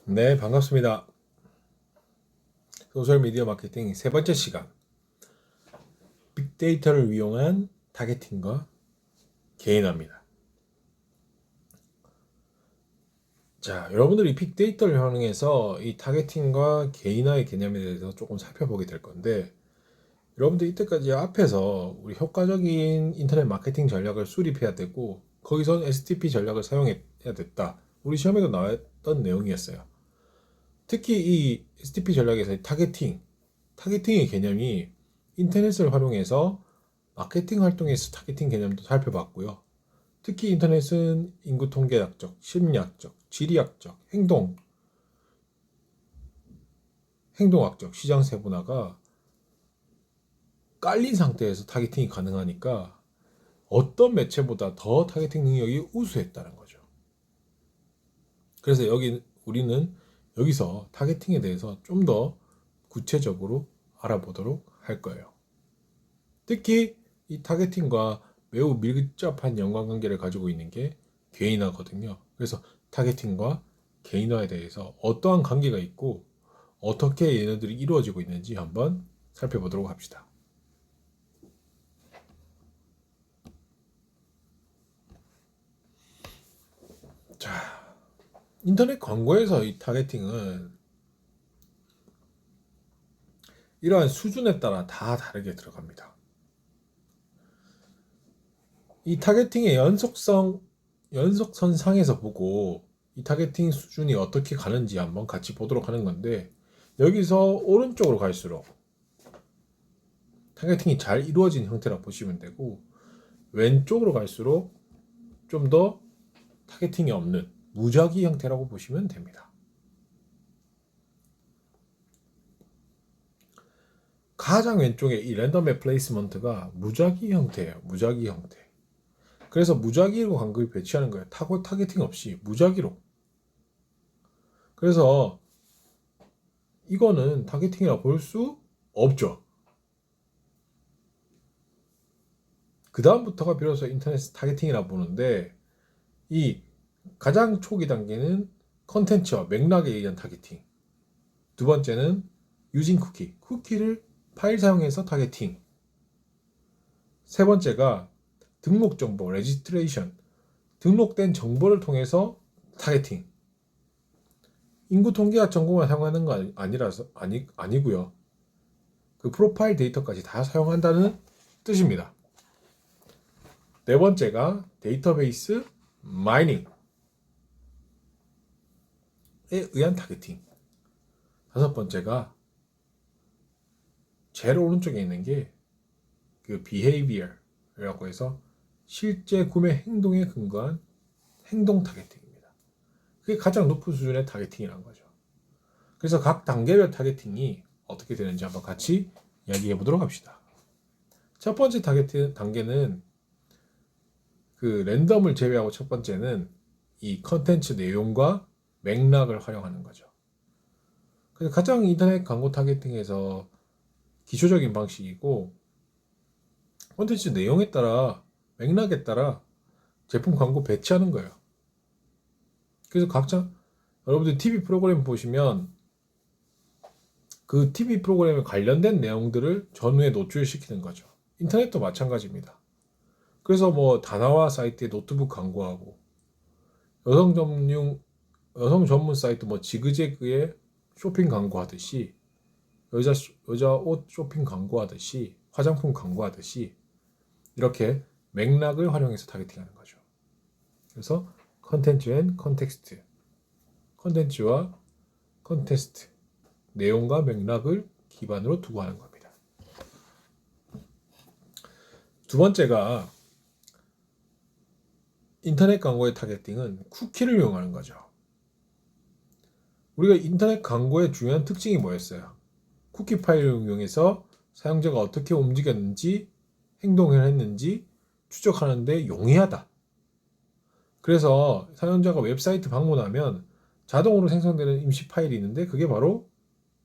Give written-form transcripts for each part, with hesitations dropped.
네, 반갑습니다. 소셜미디어 마케팅 세 번째 시간. 빅데이터를 이용한 타겟팅과 개인화입니다. 자, 여러분들이 빅데이터를 활용해서 이 타겟팅과 개인화의 개념에 대해서 조금 살펴보게 될 건데, 여러분들 이때까지 앞에서 우리 효과적인 인터넷 마케팅 전략을 수립해야 되고, 거기선 STP 전략을 사용해야 됐다. 우리 시험에도 나왔던 내용이었어요. 특히 이 STP 전략에서 타겟팅의 개념이 인터넷을 활용해서 마케팅 활동에서 타겟팅 개념도 살펴봤고요. 특히 인터넷은 인구 통계학적, 심리학적, 지리학적, 행동학적, 시장 세분화가 깔린 상태에서 타겟팅이 가능하니까 어떤 매체보다 더 타겟팅 능력이 우수했다는 거죠. 그래서 우리는 여기서 타겟팅에 대해서 좀 더 구체적으로 알아보도록 할 거예요. 특히 이 타겟팅과 매우 밀접한 연관관계를 가지고 있는 게 개인화거든요. 그래서 타겟팅과 개인화에 대해서 어떠한 관계가 있고 어떻게 얘네들이 이루어지고 있는지 한번 살펴보도록 합시다. 자, 인터넷 광고에서 이 타겟팅은 이러한 수준에 따라 다 다르게 들어갑니다. 이 타겟팅의 연속선상에서 보고 이 타겟팅 수준이 어떻게 가는지 한번 같이 보도록 하는 건데, 여기서 오른쪽으로 갈수록 타겟팅이 잘 이루어진 형태라 보시면 되고, 왼쪽으로 갈수록 좀 더 타겟팅이 없는 무작위 형태라고 보시면 됩니다. 가장 왼쪽에 이 랜덤의 플레이스먼트가 무작위 형태예요. 무작위 형태. 그래서 무작위로 광고를 배치하는 거예요. 타겟팅 없이 무작위로. 그래서 이거는 타겟팅이라 볼 수 없죠. 그 다음부터가 비로소 인터넷 타겟팅이라 보는데, 이 가장 초기 단계는 컨텐츠와 맥락에 의한 타겟팅. 두 번째는 유징 쿠키를 파일 사용해서 타겟팅. 세 번째가 등록 정보, 레지스트레이션, 등록된 정보를 통해서 타겟팅. 인구 통계학 정보만 사용하는 거 아니고요. 그 프로파일 데이터까지 다 사용한다는 뜻입니다. 네 번째가 데이터베이스 마이닝에 의한 타겟팅. 다섯 번째가 제일 오른쪽에 있는 게 그 behavior이라고 해서 실제 구매 행동에 근거한 행동 타겟팅입니다. 그게 가장 높은 수준의 타겟팅이라는 거죠. 그래서 각 단계별 타겟팅이 어떻게 되는지 한번 같이 이야기해 보도록 합시다. 첫 번째 타겟팅 단계는 그 랜덤을 제외하고, 첫 번째는 이 컨텐츠 내용과 맥락을 활용하는 거죠. 그래서 가장 인터넷 광고 타겟팅에서 기초적인 방식이고, 콘텐츠 내용에 따라, 맥락에 따라 제품 광고 배치하는 거예요. 그래서 여러분들 TV 프로그램 보시면 그 TV 프로그램에 관련된 내용들을 전후에 노출시키는 거죠. 인터넷도 마찬가지입니다. 그래서 뭐 다나와 사이트에 노트북 광고하고, 여성 전문 사이트 뭐 지그재그에 쇼핑 광고하듯이, 여자 옷 쇼핑 광고하듯이, 화장품 광고하듯이 이렇게 맥락을 활용해서 타겟팅하는 거죠. 그래서 컨텐츠 앤 컨텍스트, 컨텐츠와 컨테스트, 내용과 맥락을 기반으로 두고 하는 겁니다. 두 번째가 인터넷 광고의 타겟팅은 쿠키를 이용하는 거죠. 우리가 인터넷 광고의 중요한 특징이 뭐였어요? 쿠키 파일을 이용해서 사용자가 어떻게 움직였는지, 행동을 했는지 추적하는데 용이하다. 그래서 사용자가 웹사이트 방문하면 자동으로 생성되는 임시 파일이 있는데, 그게 바로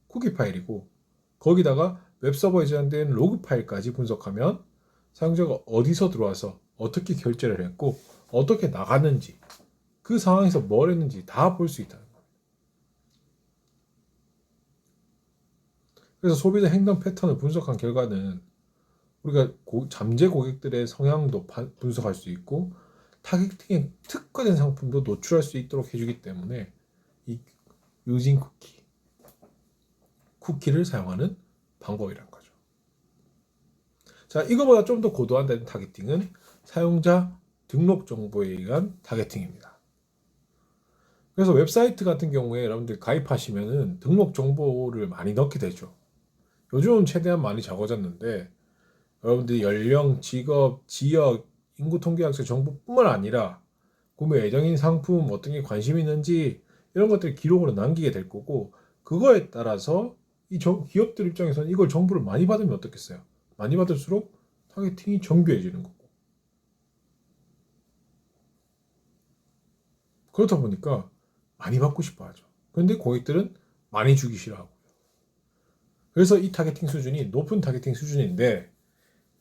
쿠키 파일이고, 거기다가 웹서버에 저장된 로그 파일까지 분석하면 사용자가 어디서 들어와서 어떻게 결제를 했고 어떻게 나갔는지, 그 상황에서 뭘 했는지 다 볼 수 있다는 겁니다. 그래서 소비자 행동 패턴을 분석한 결과는 우리가 잠재 고객들의 성향도 분석할 수 있고 타겟팅에 특화된 상품도 노출할 수 있도록 해주기 때문에 이 유징 쿠키를 사용하는 방법이란 거죠. 자, 이거보다 좀 더 고도화된 타겟팅은 사용자 등록 정보에 의한 타겟팅입니다. 그래서 웹사이트 같은 경우에 여러분들 가입하시면은 등록 정보를 많이 넣게 되죠. 요즘은 최대한 많이 적어졌는데 여러분들이 연령, 직업, 지역, 인구 통계학적 정보뿐만 아니라 구매 예정인 상품, 어떤 게 관심이 있는지 이런 것들을 기록으로 남기게 될 거고 그거에 따라서 이 기업들 입장에서는 이걸 정보를 많이 받으면 어떻겠어요? 많이 받을수록 타겟팅이 정교해지는 거고 그렇다 보니까 많이 받고 싶어 하죠. 그런데 고객들은 많이 주기 싫어하고 그래서 이 타겟팅 수준이 높은 타겟팅 수준인데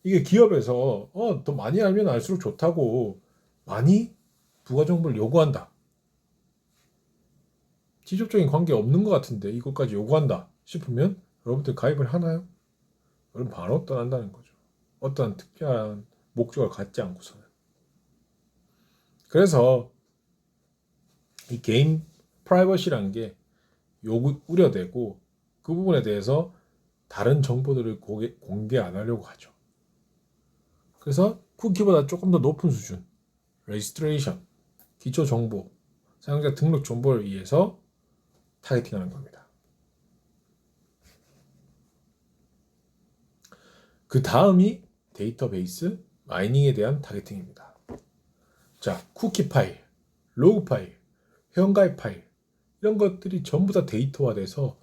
이게 기업에서 더 많이 알면 알수록 좋다고 많이 부가 정보를 요구한다. 직접적인 관계 없는 것 같은데 이것까지 요구한다 싶으면 여러분들 가입을 하나요? 여러분 바로 떠난다는 거죠. 어떤 특별한 목적을 갖지 않고서는. 그래서 이 개인 프라이버시라는 게 우려되고 그 부분에 대해서 다른 정보들을 공개 안 하려고 하죠. 그래서 쿠키보다 조금 더 높은 수준, 레지스트레이션, 기초 정보, 사용자 등록 정보를 위해서 타겟팅하는 겁니다. 그 다음이 데이터베이스 마이닝에 대한 타겟팅입니다. 자, 쿠키 파일, 로그 파일, 회원가입 파일 이런 것들이 전부 다 데이터화돼서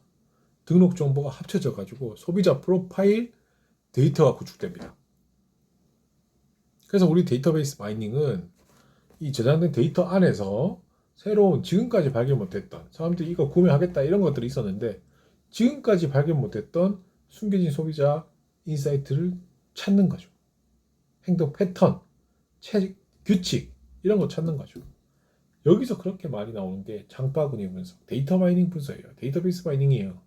등록 정보가 합쳐져 가지고 소비자 프로파일 데이터가 구축됩니다. 그래서 우리 데이터베이스 마이닝은 이 저장된 데이터 안에서 새로운 지금까지 발견 못했던 사람들이 이거 구매하겠다 이런 것들이 있었는데 지금까지 발견 못했던 숨겨진 소비자 인사이트를 찾는 거죠. 행동 패턴, 규칙 이런 거 찾는 거죠. 여기서 그렇게 많이 나오는 게 장바구니 분석, 데이터 마이닝 분석이에요. 데이터베이스 마이닝이에요.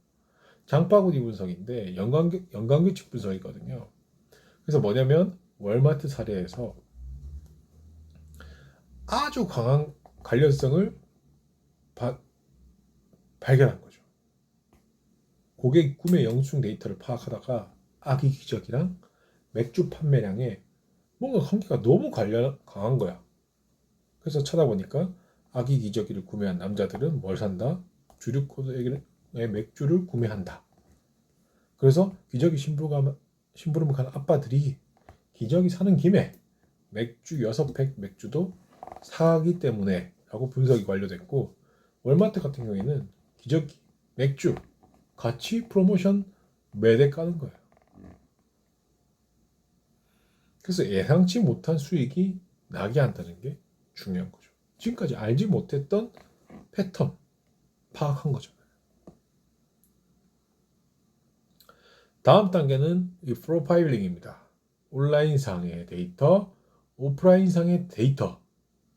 장바구니 분석인데 연관규칙 분석이거든요. 그래서 뭐냐면 월마트 사례에서 아주 강한 관련성을 발견한 거죠. 고객 구매 영수증 데이터를 파악하다가 아기 기적이랑 맥주 판매량에 뭔가 관계가 너무 강한 거야. 그래서 찾아보니까 아기 기저귀를 구매한 남자들은 뭘 산다? 주류 코드의 맥주를 구매한다. 그래서 기저귀 심부름을 간 아빠들이 기저귀 사는 김에 맥주 6팩 맥주도 사기 때문에 라고 분석이 완료됐고 월마트 같은 경우에는 기저귀, 맥주 같이 프로모션 매대 까는 거예요. 그래서 예상치 못한 수익이 나게 한다는 게 중요한 거죠. 지금까지 알지 못했던 패턴 파악한 거죠. 다음 단계는 이 프로파일링입니다. 온라인상의 데이터, 오프라인상의 데이터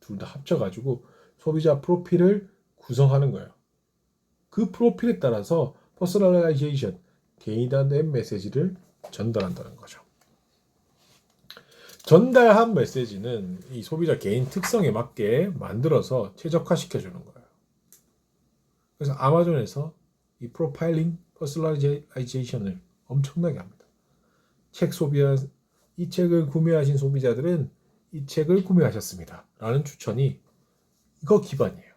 둘 다 합쳐가지고 소비자 프로필을 구성하는 거예요. 그 프로필에 따라서 퍼스널라이제이션, 개인화된 메시지를 전달한다는 거죠. 전달한 메시지는 이 소비자 개인 특성에 맞게 만들어서 최적화시켜주는 거예요. 그래서 아마존에서 이 프로파일링, 퍼스널라이제이션을 엄청나게 합니다. 이 책을 구매하신 소비자들은 이 책을 구매하셨습니다. 라는 추천이 이거 기반이에요.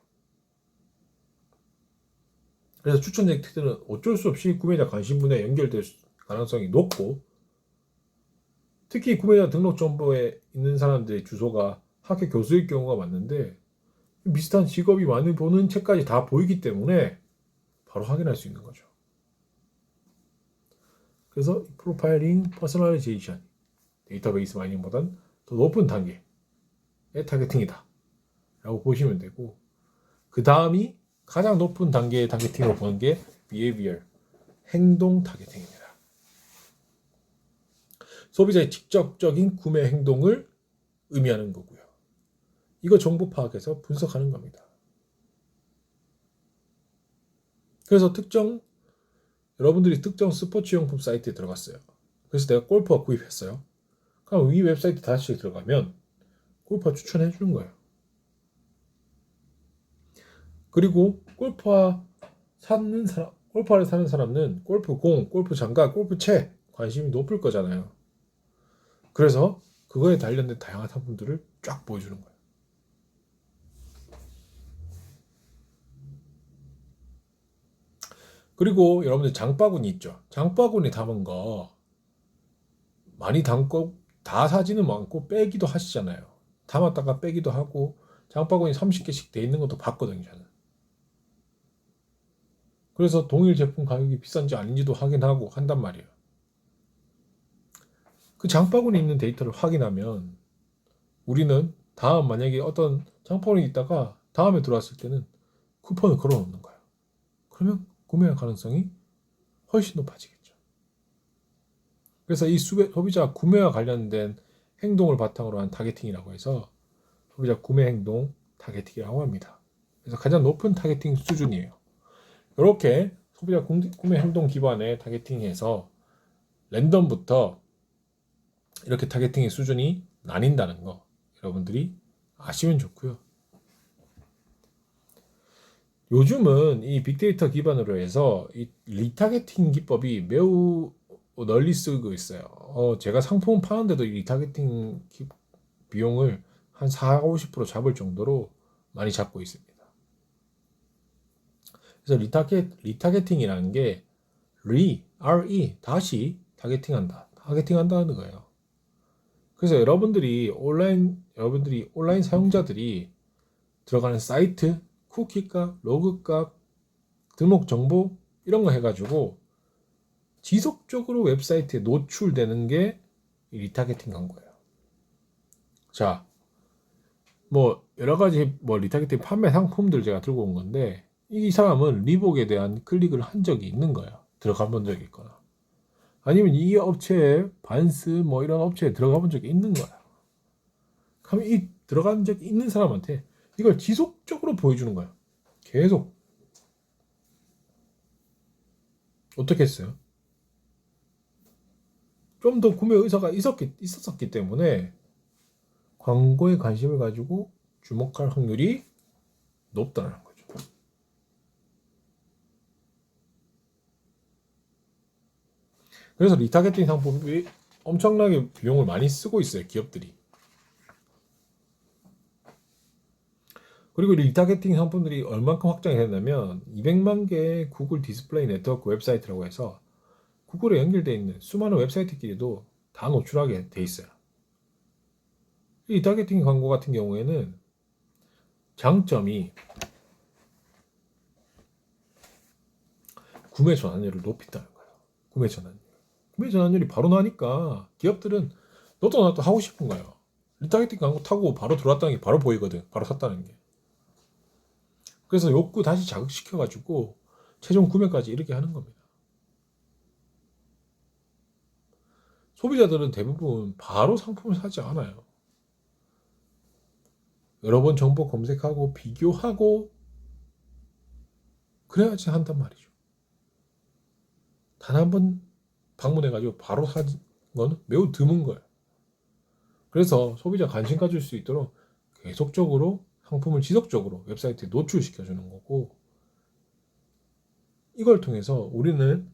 그래서 추천 텍스트는 어쩔 수 없이 구매자 관심 분야에 연결될 가능성이 높고 특히 구매자 등록 정보에 있는 사람들의 주소가 학교 교수일 경우가 많은데 비슷한 직업이 많이 보는 책까지 다 보이기 때문에 바로 확인할 수 있는 거죠. 그래서 프로파일링, 퍼스널라이제이션, 데이터베이스 마이닝보다는 더 높은 단계의 타겟팅이다 라고 보시면 되고 그 다음이 가장 높은 단계의 타겟팅으로 보는 게 behavior, 행동 타겟팅입니다. 소비자의 직접적인 구매 행동을 의미하는 거고요. 이거 정보 파악해서 분석하는 겁니다. 그래서 특정 여러분들이 특정 스포츠용품 사이트에 들어갔어요. 그래서 내가 골프화 구입했어요. 그럼 이 웹사이트 다시 들어가면 골프화 추천해 주는 거예요. 그리고 골프화를 사는 사람은 골프공, 골프장갑, 골프채 관심이 높을 거잖아요. 그래서 그거에 관련된 다양한 상품들을 쫙 보여주는 거예요. 그리고 여러분들 장바구니 있죠. 장바구니 담은 거 많이 담고 다 사지는 않고 빼기도 하시잖아요. 담았다가 빼기도 하고 장바구니 30개씩 돼 있는 것도 봤거든요, 저는. 그래서 동일 제품 가격이 비싼지 아닌지도 확인하고 한단 말이에요. 그 장바구니 있는 데이터를 확인하면 우리는 다음 만약에 어떤 장바구니 있다가 다음에 들어왔을 때는 쿠폰을 걸어 놓는 거예요. 그러면 구매할 가능성이 훨씬 높아지겠죠. 그래서 이 소비자 구매와 관련된 행동을 바탕으로 한 타겟팅이라고 해서 소비자 구매 행동 타겟팅이라고 합니다. 그래서 가장 높은 타겟팅 수준이에요. 이렇게 소비자 구매 행동 기반의 타겟팅에서 랜덤부터 이렇게 타겟팅의 수준이 나뉜다는 거 여러분들이 아시면 좋고요. 요즘은 이 빅데이터 기반으로 해서 이 리타겟팅 기법이 매우 널리 쓰고 있어요. 제가 상품 파는데도 이 리타겟팅 비용을 한 40, 50% 잡을 정도로 많이 잡고 있습니다. 그래서 리타겟팅이라는 게 다시 타겟팅한다는 거예요. 그래서 여러분들이 온라인 사용자들이 들어가는 사이트, 쿠키값, 로그값, 등록 정보 이런 거 해가지고 지속적으로 웹사이트에 노출되는 게 리타겟팅 광고예요. 자, 뭐 여러 가지 리타겟팅 판매 상품들 제가 들고 온 건데 이 사람은 리복에 대한 클릭을 한 적이 있는 거예요. 들어가 본 적이 있거나 아니면 이 업체에 반스 이런 업체에 들어가 본 적이 있는 거야. 그러면 이 들어간 적이 있는 사람한테 이걸 지속적으로 보여주는 거야. 계속. 어떻게 했어요? 좀 더 구매 의사가 있었기 때문에 광고에 관심을 가지고 주목할 확률이 높다는 거죠. 그래서 리타겟팅 상품이 엄청나게 비용을 많이 쓰고 있어요, 기업들이. 그리고 리타겟팅 상품들이 얼만큼 확장이 됐냐면 200만 개의 구글 디스플레이 네트워크 웹사이트라고 해서 구글에 연결되어 있는 수많은 웹사이트끼리도 다 노출하게 돼 있어요. 이 리타겟팅 광고 같은 경우에는 장점이 구매 전환율을 높인다는 거예요. 구매 전환율이 바로 나니까 기업들은 너도 나도 하고 싶은 거예요. 리타겟팅 광고 타고 바로 들어왔다는 게 바로 보이거든. 바로 샀다는 게. 그래서 욕구 다시 자극시켜가지고 최종 구매까지 이렇게 하는 겁니다. 소비자들은 대부분 바로 상품을 사지 않아요. 여러 번 정보 검색하고 비교하고 그래야지 한단 말이죠. 단 한 번 방문해가지고 바로 산 건 매우 드문 거예요. 그래서 소비자 관심 가질 수 있도록 계속적으로 상품을 지속적으로 웹사이트에 노출시켜주는 거고 이걸 통해서 우리는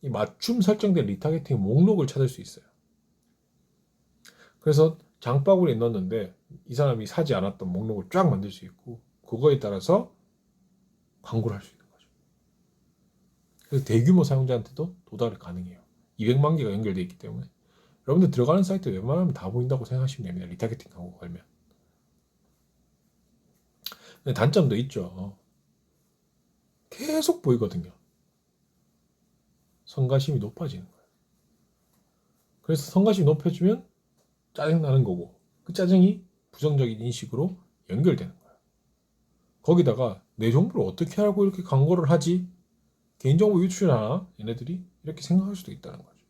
이 맞춤 설정된 리타겟팅 목록을 찾을 수 있어요. 그래서 장바구니에 넣었는데 이 사람이 사지 않았던 목록을 쫙 만들 수 있고 그거에 따라서 광고를 할 수 있는 거죠. 그래서 대규모 사용자한테도 도달이 가능해요. 200만 개가 연결되어 있기 때문에 여러분들 들어가는 사이트 웬만하면 다 보인다고 생각하시면 됩니다. 리타겟팅 광고 걸면. 근데 단점도 있죠. 계속 보이거든요. 성가심이 높아지는 거예요. 그래서 성가심이 높아지면 짜증나는 거고 그 짜증이 부정적인 인식으로 연결되는 거예요. 거기다가 내 정보를 어떻게 알고 이렇게 광고를 하지? 개인정보 유출하나? 얘네들이 이렇게 생각할 수도 있다는 거죠.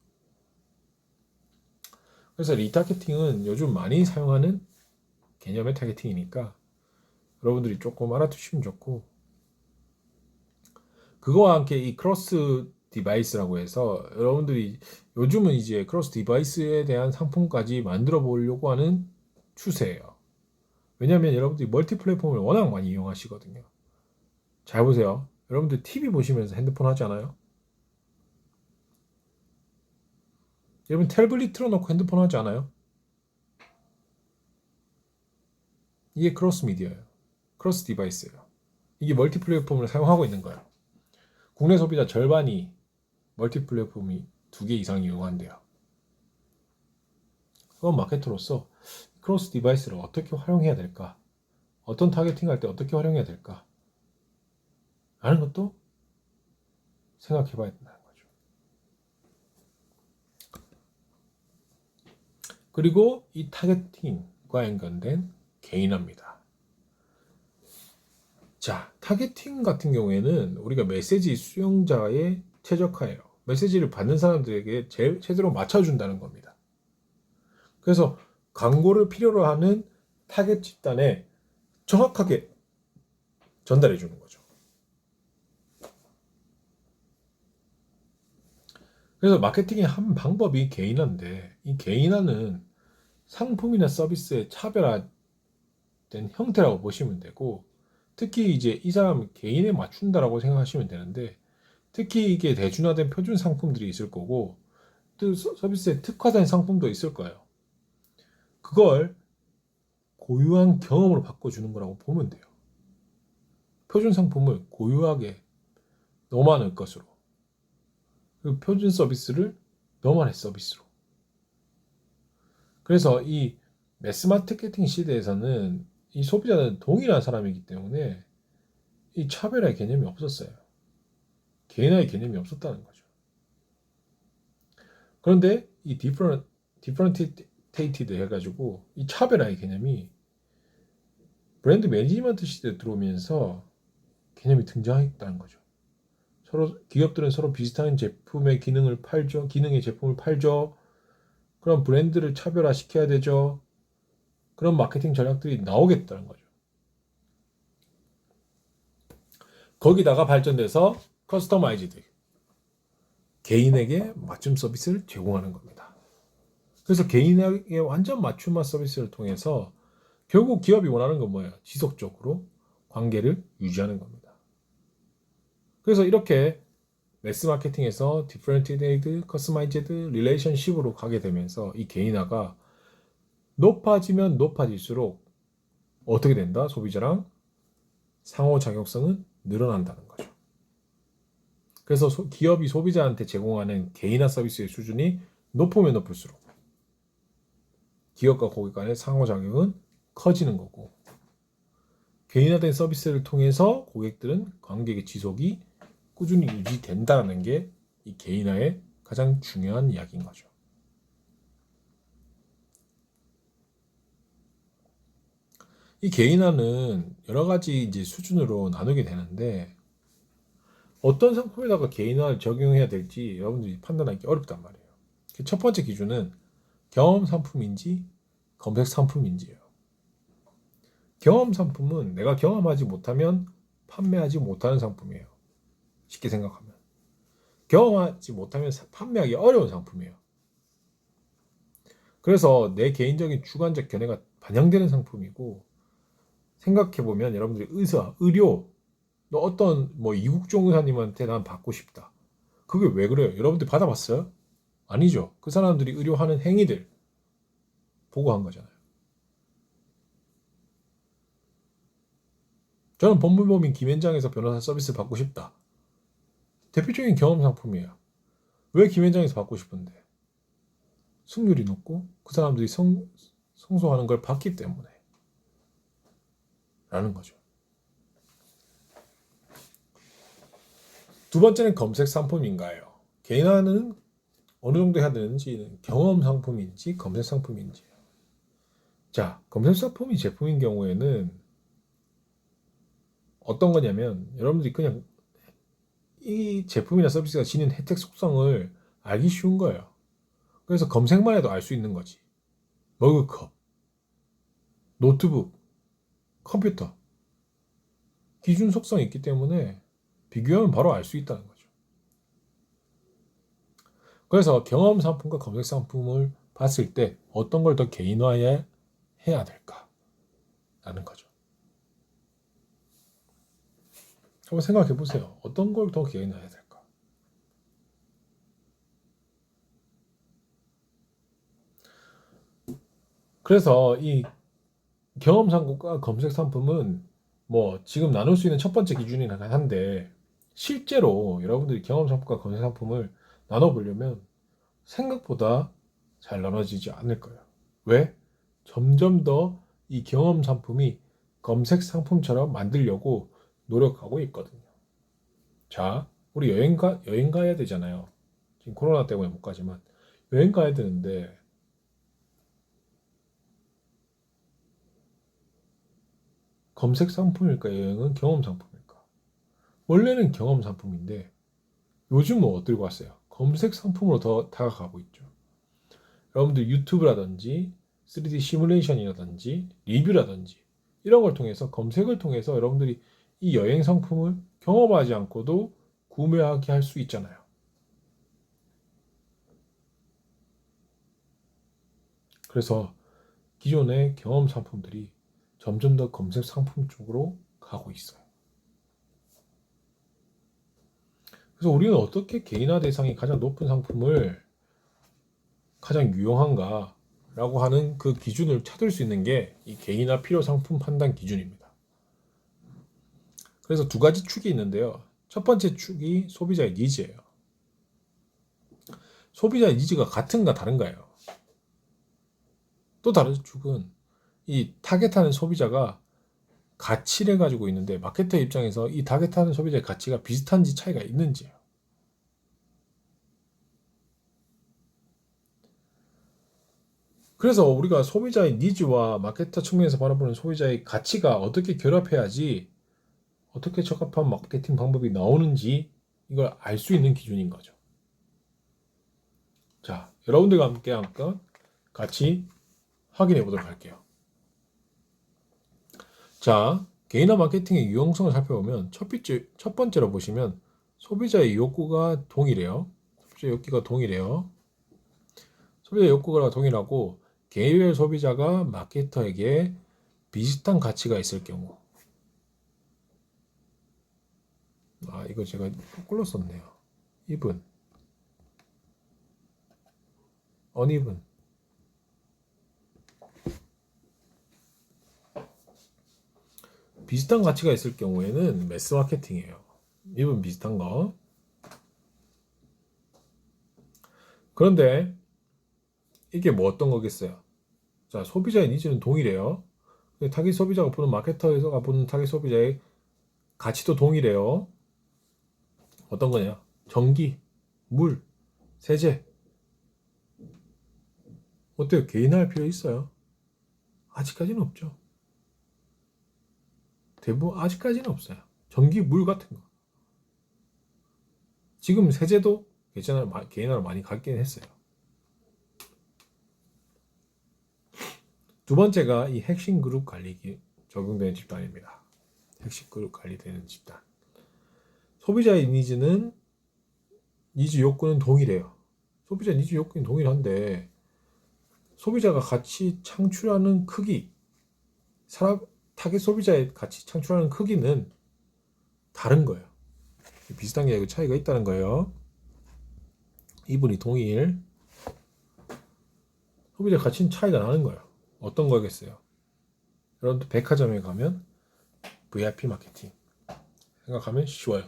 그래서 리타겟팅은 요즘 많이 사용하는 개념의 타겟팅이니까 여러분들이 조금 알아두시면 좋고 그거와 함께 이 크로스 디바이스라고 해서 여러분들이 요즘은 이제 크로스 디바이스에 대한 상품까지 만들어 보려고 하는 추세예요. 왜냐하면 여러분들이 멀티 플랫폼을 워낙 많이 이용하시거든요. 잘 보세요. 여러분들 TV 보시면서 핸드폰 하지 않아요? 여러분 태블릿 틀어놓고 핸드폰 하지 않아요? 이게 크로스 미디어예요. 크로스 디바이스예요. 이게 멀티 플랫폼을 사용하고 있는 거예요. 국내 소비자 절반이 멀티 플랫폼이 2개 이상 이용한대요. 그럼 마케터로서 크로스 디바이스를 어떻게 활용해야 될까? 어떤 타겟팅 할 때 어떻게 활용해야 될까? 라는 것도 생각해 봐야 된다는 거죠. 그리고 이 타겟팅과 연관된 개인화입니다. 자, 타겟팅 같은 경우에는 우리가 메시지 수용자에 최적화해요. 메시지를 받는 사람들에게 제대로 맞춰준다는 겁니다. 그래서 광고를 필요로 하는 타겟 집단에 정확하게 전달해 주는 거죠. 그래서 마케팅의 한 방법이 개인화인데, 이 개인화는 상품이나 서비스의 차별화된 형태라고 보시면 되고, 특히 이제 이 사람 개인에 맞춘다라고 생각하시면 되는데, 특히 이게 대중화된 표준 상품들이 있을 거고, 또 서비스에 특화된 상품도 있을 거예요. 그걸 고유한 경험으로 바꿔주는 거라고 보면 돼요. 표준 상품을 고유하게 너만의 것으로, 그 표준 서비스를 너만의 서비스로. 그래서 이 매스 마케팅 시대에서는 이 소비자는 동일한 사람이기 때문에 이 차별화의 개념이 없었어요. 개인화의 개념이 없었다는 거죠. 그런데 이 디퍼런티테이티드 해가지고 이 차별화의 개념이 브랜드 매니지먼트 시대에 들어오면서 개념이 등장했다는 거죠. 서로 기업들은 서로 비슷한 제품의 기능을 팔죠. 기능의 제품을 팔죠. 그럼 브랜드를 차별화시켜야 되죠. 그런 마케팅 전략들이 나오겠다는 거죠. 거기다가 발전돼서 커스터마이즈드 개인에게 맞춤 서비스를 제공하는 겁니다. 그래서 개인에게 완전 맞춤화 서비스를 통해서 결국 기업이 원하는 건 뭐예요? 지속적으로 관계를 유지하는 겁니다. 그래서 이렇게 매스 마케팅에서 디퍼런티테이드, 커스터마이즈드 릴레이션십으로 가게 되면서 이 개인화가 높아지면 높아질수록 어떻게 된다? 소비자랑 상호작용성은 늘어난다는 거죠. 그래서 기업이 소비자한테 제공하는 개인화 서비스의 수준이 높으면 높을수록 기업과 고객 간의 상호작용은 커지는 거고, 개인화된 서비스를 통해서 고객들은 관객의 지속이 꾸준히 유지된다는 게 이 개인화의 가장 중요한 이야기인 거죠. 이 개인화는 여러 가지 이제 수준으로 나누게 되는데, 어떤 상품에다가 개인화를 적용해야 될지 여러분들이 판단하기 어렵단 말이에요. 첫 번째 기준은 경험 상품인지 검색 상품인지예요. 경험 상품은 내가 경험하지 못하면 판매하지 못하는 상품이에요. 쉽게 생각하면. 경험하지 못하면 판매하기 어려운 상품이에요. 그래서 내 개인적인 주관적 견해가 반영되는 상품이고, 생각해보면 여러분들이 의료, 너 어떤 뭐 이국종 의사님한테 난 받고 싶다. 그게 왜 그래요? 여러분들 받아봤어요? 아니죠. 그 사람들이 의료하는 행위들 보고 한 거잖아요. 저는 법무법인 김현장에서 변호사 서비스 받고 싶다. 대표적인 경험 상품이에요. 왜 김현장에서 받고 싶은데? 승률이 높고 그 사람들이 성소하는 걸 봤기 때문에 라는 거죠. 두 번째는 검색 상품인가요? 개인화는 어느 정도 해야 되는지, 경험 상품인지 검색 상품인지. 자, 검색 상품이 제품인 경우에는 어떤 거냐면 여러분들이 그냥 이 제품이나 서비스가 지닌 혜택 속성을 알기 쉬운 거예요. 그래서 검색만 해도 알 수 있는 거지. 머그컵, 노트북, 컴퓨터 기준 속성이 있기 때문에 비교하면 바로 알 수 있다는 거죠. 그래서 경험 상품과 검색 상품을 봤을 때 어떤 걸 더 개인화해야 될까라는 거죠. 한번 생각해 보세요. 어떤 걸 더 개인화해야 될까? 그래서 이 경험 상품과 검색 상품은 뭐 지금 나눌 수 있는 첫 번째 기준이긴 한데, 실제로 여러분들이 경험 상품과 검색 상품을 나눠보려면 생각보다 잘 나눠지지 않을 거예요. 왜? 점점 더 이 경험 상품이 검색 상품처럼 만들려고 노력하고 있거든요. 자, 우리 여행 가야 되잖아요. 지금 코로나 때문에 못 가지만 여행 가야 되는데, 검색 상품일까 여행은 경험 상품일까? 원래는 경험 상품인데 요즘은 어디로 갔어요? 검색 상품으로 더 다가가고 있죠. 여러분들 유튜브라든지 3D 시뮬레이션이라든지 리뷰라든지 이런 걸 통해서, 검색을 통해서 여러분들이 이 여행 상품을 경험하지 않고도 구매하게 할 수 있잖아요. 그래서 기존의 경험 상품들이 점점 더 검색 상품 쪽으로 가고 있어요. 그래서 우리는 어떻게 개인화 대상이 가장 높은 상품을 가장 유용한가라고 하는 그 기준을 찾을 수 있는 게 이 개인화 필요 상품 판단 기준입니다. 그래서 두 가지 축이 있는데요. 첫 번째 축이 소비자의 니즈예요. 소비자의 니즈가 같은가 다른가요? 또 다른 축은 이 타겟하는 소비자가 가치를 가지고 있는데, 마케터 입장에서 이 타겟하는 소비자의 가치가 비슷한지 차이가 있는지예요. 그래서 우리가 소비자의 니즈와 마케터 측면에서 바라보는 소비자의 가치가 어떻게 결합해야지 어떻게 적합한 마케팅 방법이 나오는지 이걸 알 수 있는 기준인 거죠. 자, 여러분들과 함께 한번 같이 확인해 보도록 할게요. 자, 개인화 마케팅의 유용성을 살펴보면 첫 번째로 보시면 소비자의 욕구가 동일해요. 소비자 욕구가 동일하고 개별 소비자가 마케터에게 비슷한 가치가 있을 경우. 이거 제가 거꾸로 썼네요. even, uneven. 비슷한 가치가 있을 경우에는 매스 마케팅이에요. even 비슷한 거. 그런데 이게 뭐 어떤 거겠어요? 자, 소비자의 니즈는 동일해요. 타깃 소비자가 보는, 마케터에서가 보는 타깃 소비자의 가치도 동일해요. 어떤 거냐? 전기, 물, 세제. 어때요? 개인화할 필요 있어요? 아직까지는 없죠. 대부분 아직까지는 없어요. 전기, 물 같은 거. 지금 세제도 예전에 개인화로 많이 갔긴 했어요. 두 번째가 이 핵심 그룹 관리기 적용되는 집단입니다. 핵심 그룹 관리되는 집단. 소비자의 니즈 욕구는 동일해요. 소비자 니즈 욕구는 동일한데 소비자가 같이 창출하는 크기, 타겟 소비자의 같이 창출하는 크기는 다른 거예요. 비슷한 게 차이가 있다는 거예요. 이분이 동일. 소비자 가치는 차이가 나는 거예요. 어떤 거겠어요? 여러분들 백화점에 가면 VIP 마케팅 생각하면 쉬워요.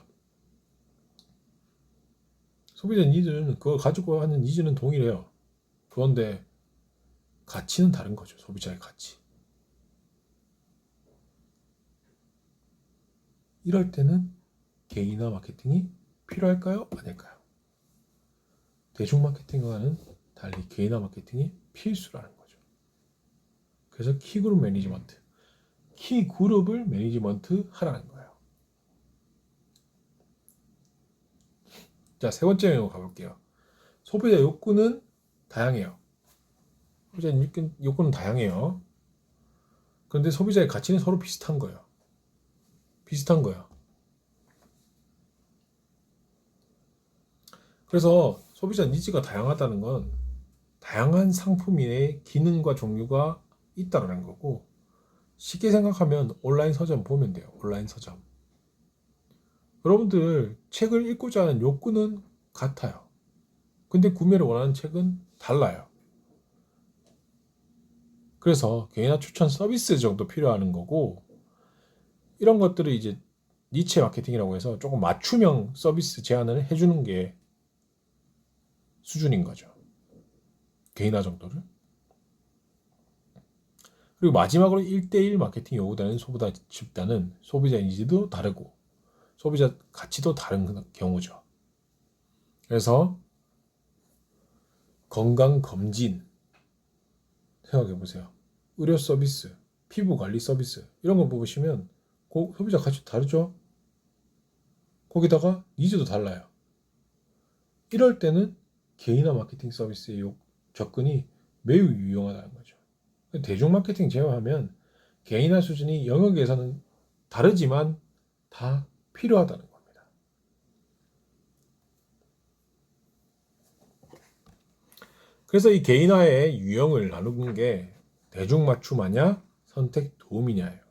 소비자 니즈는 그걸 가지고 하는 니즈는 동일해요. 그런데 가치는 다른 거죠. 소비자의 가치. 이럴 때는 개인화 마케팅이 필요할까요? 아닐까요? 대중 마케팅과는 달리 개인화 마케팅이 필수라는 거죠. 그래서 키그룹 매니지먼트, 키그룹을 매니지먼트 하라는 거예요. 자, 세 번째 내용 가볼게요. 소비자 욕구는 다양해요. 소비자 욕구는 다양해요. 그런데 소비자의 가치는 서로 비슷한 거예요. 그래서 소비자 니즈가 다양하다는 건 다양한 상품의 기능과 종류가 있다는 거고, 쉽게 생각하면 온라인 서점 보면 돼요. 온라인 서점. 여러분들 책을 읽고자 하는 욕구는 같아요. 근데 구매를 원하는 책은 달라요. 그래서 개인화 추천 서비스 정도 필요한 거고, 이런 것들을 이제 니체 마케팅이라고 해서 조금 맞춤형 서비스 제안을 해주는 게 수준인 거죠. 개인화 정도를. 그리고 마지막으로 1대1 마케팅 요구되는 소비자 집단은 소비자 니즈도 다르고 소비자 가치도 다른 경우죠. 그래서 건강검진 생각해 보세요. 의료 서비스, 피부 관리 서비스 이런 거 보시면 소비자 가치 다르죠? 거기다가 니즈도 달라요. 이럴 때는 개인화 마케팅 서비스의 접근이 매우 유용하다는 거죠. 대중 마케팅 제어하면 개인화 수준이 영역에서는 다르지만 다 필요하다는 겁니다. 그래서 이 개인화의 유형을 나누는 게 대중 맞춤하냐 선택 도우미냐예요.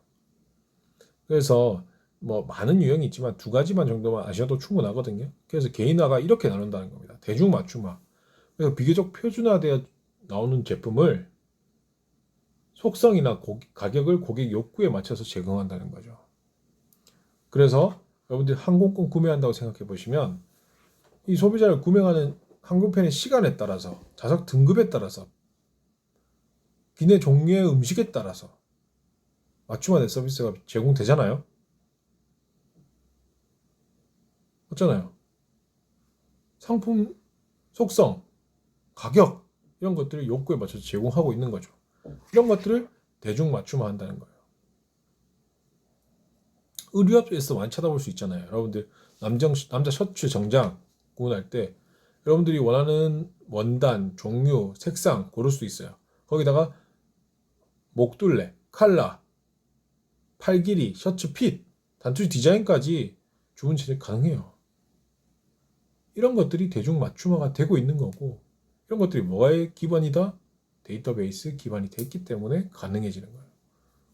그래서 뭐 많은 유형이 있지만 두 가지만 정도만 아셔도 충분하거든요. 그래서 개인화가 이렇게 나눈다는 겁니다. 대중 맞춤화. 그래서 비교적 표준화되어 나오는 제품을 속성이나 가격을 고객 욕구에 맞춰서 제공한다는 거죠. 그래서 여러분들 항공권 구매한다고 생각해 보시면 이 소비자를 구매하는 항공편의 시간에 따라서 좌석 등급에 따라서 기내 종류의 음식에 따라서 맞춤화된 서비스가 제공되잖아요. 맞잖아요. 상품 속성, 가격 이런 것들을 욕구에 맞춰서 제공하고 있는 거죠. 이런 것들을 대중 맞춤화한다는 거예요. 의류업에서 많이 찾아볼 수 있잖아요. 여러분들 남자 셔츠 정장 구분할 때 여러분들이 원하는 원단, 종류, 색상 고를 수 있어요. 거기다가 목둘레, 컬러, 팔 길이, 셔츠 핏, 단추 디자인까지 주문 제작 가능해요. 이런 것들이 대중 맞춤화가 되고 있는 거고 이런 것들이 뭐의 기반이다? 데이터베이스 기반이 돼 있기 때문에 가능해지는 거예요.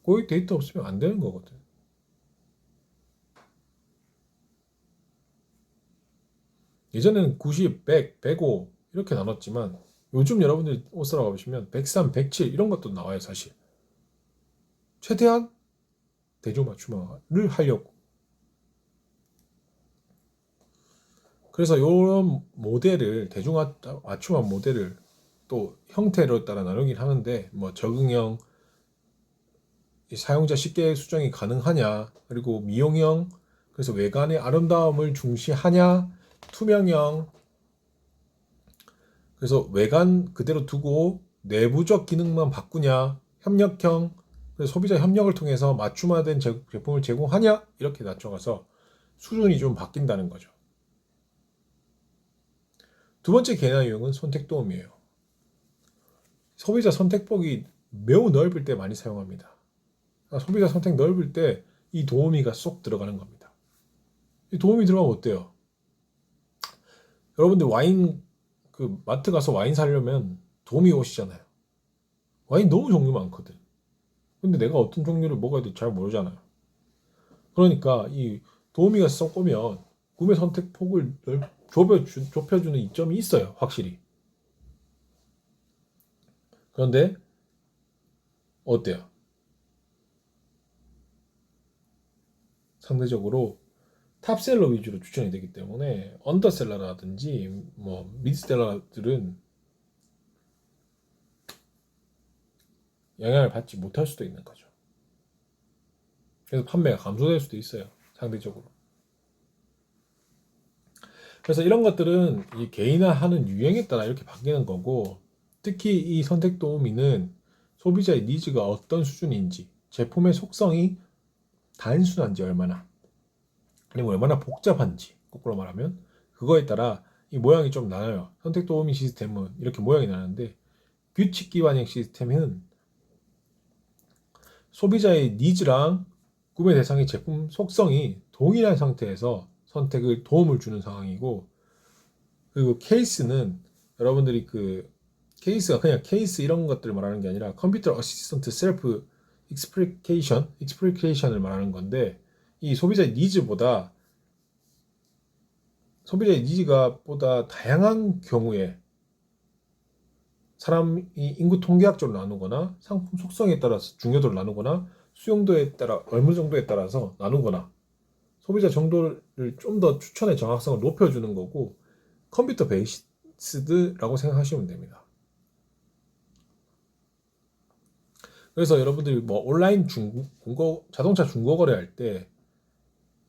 거기 데이터 없으면 안 되는 거거든. 예전에는 90, 100, 105 이렇게 나눴지만 요즘 여러분들이 옷 사러 가보시면 103, 107 이런 것도 나와요 사실. 최대한 대중 맞춤화를 하려고. 그래서 이런 모델을 대중 맞춤화 모델을 또 형태로 따라 나누긴 하는데 뭐 적응형, 사용자 쉽게 수정이 가능하냐, 그리고 미용형, 그래서 외관의 아름다움을 중시하냐, 투명형, 그래서 외관 그대로 두고 내부적 기능만 바꾸냐, 협력형, 그래서 소비자 협력을 통해서 맞춤화된 제품을 제공하냐 이렇게 낮춰가서 수준이 좀 바뀐다는 거죠. 두 번째 개인화 유형은 선택 도움이에요. 소비자 선택폭이 매우 넓을 때 많이 사용합니다. 소비자 선택 넓을 때 이 도우미가 쏙 들어가는 겁니다. 이 도우미 들어가면 어때요? 여러분들 와인 마트 가서 와인 사려면 도우미 오시잖아요. 와인 너무 종류 많거든. 근데 내가 어떤 종류를 먹어야 될지 잘 모르잖아요. 그러니까 이 도우미가 쏙 오면 구매 선택 폭을 좁혀주는 이점이 있어요. 확실히. 그런데 어때요? 상대적으로 탑셀러 위주로 추천이 되기 때문에 언더셀러라든지 뭐 미드셀러들은 영향을 받지 못할 수도 있는 거죠. 그래서 판매가 감소될 수도 있어요. 상대적으로. 그래서 이런 것들은 이 개인화하는 유행에 따라 이렇게 바뀌는 거고, 특히 이 선택 도우미는 소비자의 니즈가 어떤 수준인지, 제품의 속성이 단순한지 얼마나, 아니면 얼마나 복잡한지, 거꾸로 말하면 그거에 따라 이 모양이 좀 나눠요. 선택 도우미 시스템은 이렇게 모양이 나는데 규칙 기반형 시스템은 소비자의 니즈랑 구매 대상의 제품 속성이 동일한 상태에서 선택을 도움을 주는 상황이고, 그리고 케이스는 여러분들이 그 케이스가 그냥 케이스 이런 것들을 말하는 게 아니라 컴퓨터 어시스턴트 셀프 익스플리케이션을 말하는 건데 이 소비자의 니즈가 보다 다양한 경우에 사람이 인구 통계학적으로 나누거나 상품 속성에 따라서 중요도를 나누거나 수용도에 따라 어느 정도에 따라서 나누거나 소비자 정도를 좀 더 추천의 정확성을 높여주는 거고 컴퓨터 베이스드라고 생각하시면 됩니다. 그래서 여러분들이 뭐 온라인 자동차 중고 거래할 때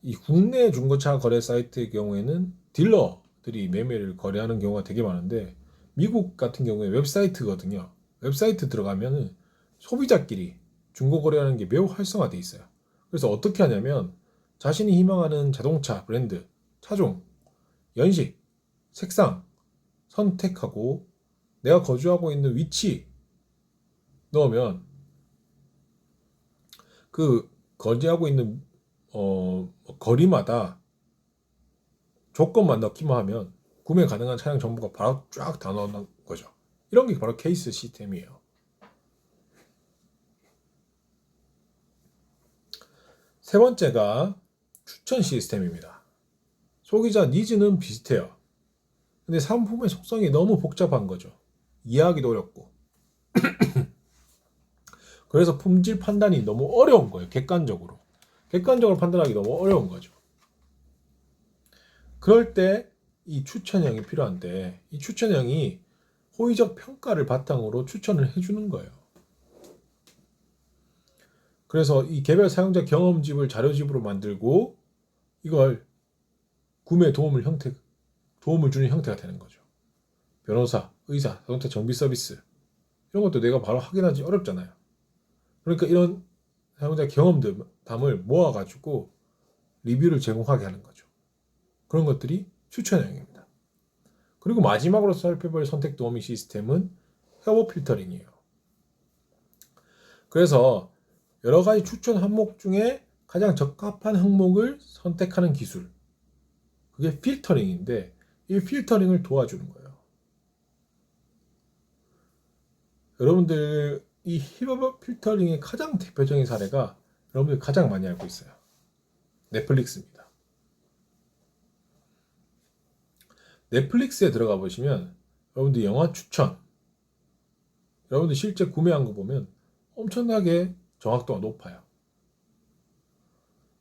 이 국내 중고차 거래 사이트의 경우에는 딜러들이 매매를 거래하는 경우가 되게 많은데 미국 같은 경우에 웹사이트거든요. 웹사이트 들어가면은 소비자끼리 중고 거래하는 게 매우 활성화돼 있어요. 그래서 어떻게 하냐면 자신이 희망하는 자동차 브랜드, 차종, 연식, 색상 선택하고 내가 거주하고 있는 위치 넣으면 그 거주하고 있는 거리마다 조건만 넣기만 하면 구매 가능한 차량 정보가 바로 쫙 다 나오는 거죠. 이런 게 바로 케이스 시스템이에요. 세 번째가 추천 시스템입니다. 소비자 니즈는 비슷해요. 근데 상품의 속성이 너무 복잡한 거죠. 이해하기도 어렵고. 그래서 품질 판단이 너무 어려운 거예요. 객관적으로 판단하기 너무 어려운 거죠. 그럴 때 이 추천형이 필요한데 이 추천형이 호의적 평가를 바탕으로 추천을 해주는 거예요. 그래서 이 개별 사용자 경험집을 자료집으로 만들고 이걸 구매 도움을 주는 형태가 되는 거죠. 변호사, 의사, 자동차 정비 서비스 이런 것도 내가 바로 확인하기 어렵잖아요. 그러니까 이런 사용자 경험담을 모아가지고 리뷰를 제공하게 하는 거죠. 그런 것들이 추천형입니다. 그리고 마지막으로 살펴볼 선택 도우미 시스템은 협업 필터링이에요. 그래서 여러 가지 추천 항목 중에 가장 적합한 항목을 선택하는 기술. 그게 필터링인데 이 필터링을 도와주는 거예요. 여러분들 이 협업 필터링의 가장 대표적인 사례가 여러분들이 가장 많이 알고 있어요. 넷플릭스입니다. 넷플릭스에 들어가 보시면 여러분들 영화 추천 여러분들 실제 구매한 거 보면 엄청나게 정확도가 높아요.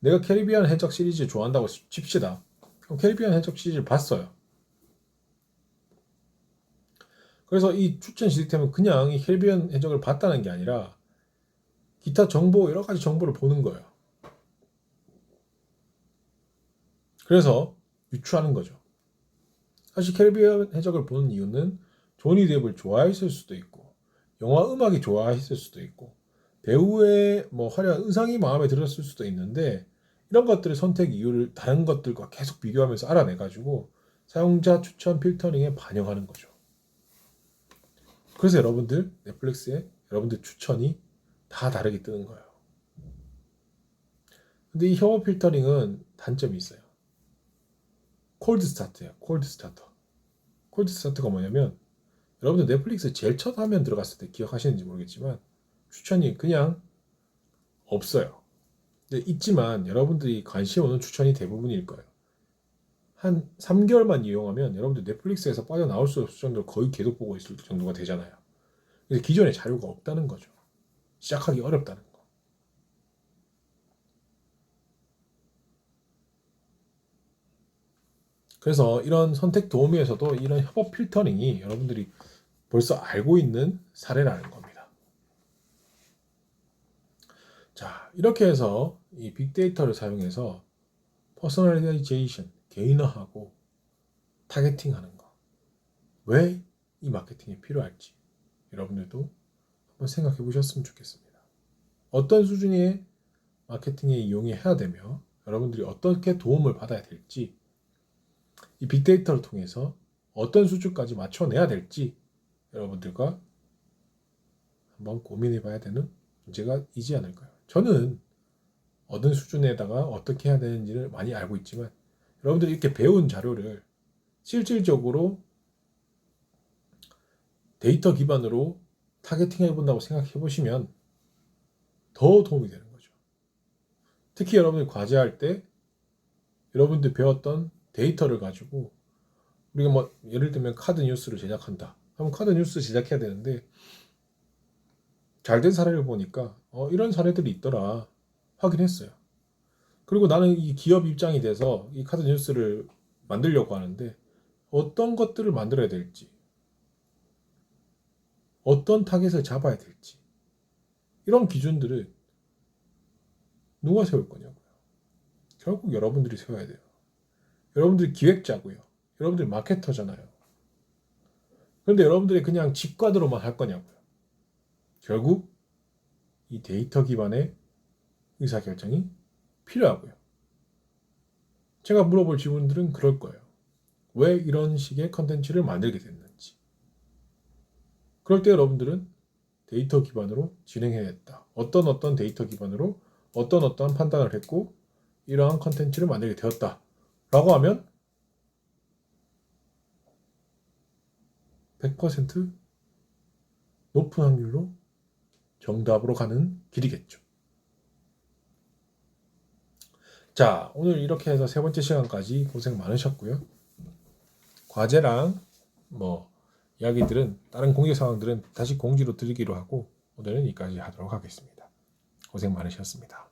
내가 캐리비안 해적 시리즈 좋아한다고 칩시다. 그럼 캐리비안 해적 시리즈를 봤어요. 그래서 이 추천 시스템은 그냥 이 캐리비안 해적을 봤다는 게 아니라 기타 정보 여러 가지 정보를 보는 거예요. 그래서 유추하는 거죠. 사실 캐리비안 해적을 보는 이유는 조니 뎁을 좋아했을 수도 있고 영화 음악이 좋아했을 수도 있고 배우의 뭐 화려한 의상이 마음에 들었을 수도 있는데 이런 것들의 선택 이유를 다른 것들과 계속 비교하면서 알아내가지고 사용자 추천 필터링에 반영하는 거죠. 그래서 여러분들 넷플릭스에 여러분들 추천이 다 다르게 뜨는 거예요. 근데 이 협업 필터링은 단점이 있어요. 콜드 스타트예요. 콜드 스타터. 콜드 스타트가 뭐냐면 여러분들 넷플릭스 제일 첫 화면 들어갔을 때 기억하시는지 모르겠지만 추천이 그냥 없어요. 근데 있지만 여러분들이 관심 없는 추천이 대부분일 거예요. 한 3개월만 이용하면 여러분들 넷플릭스에서 빠져나올 수 없을 정도로 거의 계속 보고 있을 정도가 되잖아요. 그래서 기존에 자료가 없다는 거죠. 시작하기 어렵다는 거. 그래서 이런 선택 도우미에서도 이런 협업 필터링이 여러분들이 벌써 알고 있는 사례라는 겁니다. 자, 이렇게 해서 이 빅데이터를 사용해서 퍼스널라이제이션, 개인화하고 타겟팅하는 거. 왜 이 마케팅이 필요할지 여러분들도 한번 생각해 보셨으면 좋겠습니다. 어떤 수준의 마케팅에 이용해야 되며 여러분들이 어떻게 도움을 받아야 될지 이 빅데이터를 통해서 어떤 수준까지 맞춰내야 될지 여러분들과 한번 고민해 봐야 되는 문제가 있지 않을까요? 저는 어떤 수준에다가 어떻게 해야 되는지를 많이 알고 있지만 여러분들이 이렇게 배운 자료를 실질적으로 데이터 기반으로 타겟팅 해본다고 생각해 보시면 더 도움이 되는 거죠. 특히 여러분이 과제할 때 여러분들 배웠던 데이터를 가지고 우리가 뭐 예를 들면 카드 뉴스를 제작한다. 그럼 카드 뉴스 제작해야 되는데 잘된 사례를 보니까 이런 사례들이 있더라 확인했어요. 그리고 나는 이 기업 입장이 돼서 이 카드 뉴스를 만들려고 하는데 어떤 것들을 만들어야 될지, 어떤 타겟을 잡아야 될지 이런 기준들을 누가 세울 거냐고요. 결국 여러분들이 세워야 돼요. 여러분들이 기획자고요. 여러분들이 마케터잖아요. 그런데 여러분들이 그냥 직관으로만 할 거냐고요. 결국 이 데이터 기반의 의사결정이 필요하고요. 제가 물어볼 질문들은 그럴 거예요. 왜 이런 식의 컨텐츠를 만들게 됐는지. 그럴 때 여러분들은 데이터 기반으로 진행해야겠다. 어떤 데이터 기반으로 어떤 판단을 했고 이러한 컨텐츠를 만들게 되었다. 라고 하면 100% 높은 확률로 정답으로 가는 길이겠죠. 자, 오늘 이렇게 해서 세 번째 시간까지 고생 많으셨고요. 과제랑 뭐 이야기들은 다른 공개 사항들은 다시 공지로 드리기로 하고 오늘은 여기까지 하도록 하겠습니다. 고생 많으셨습니다.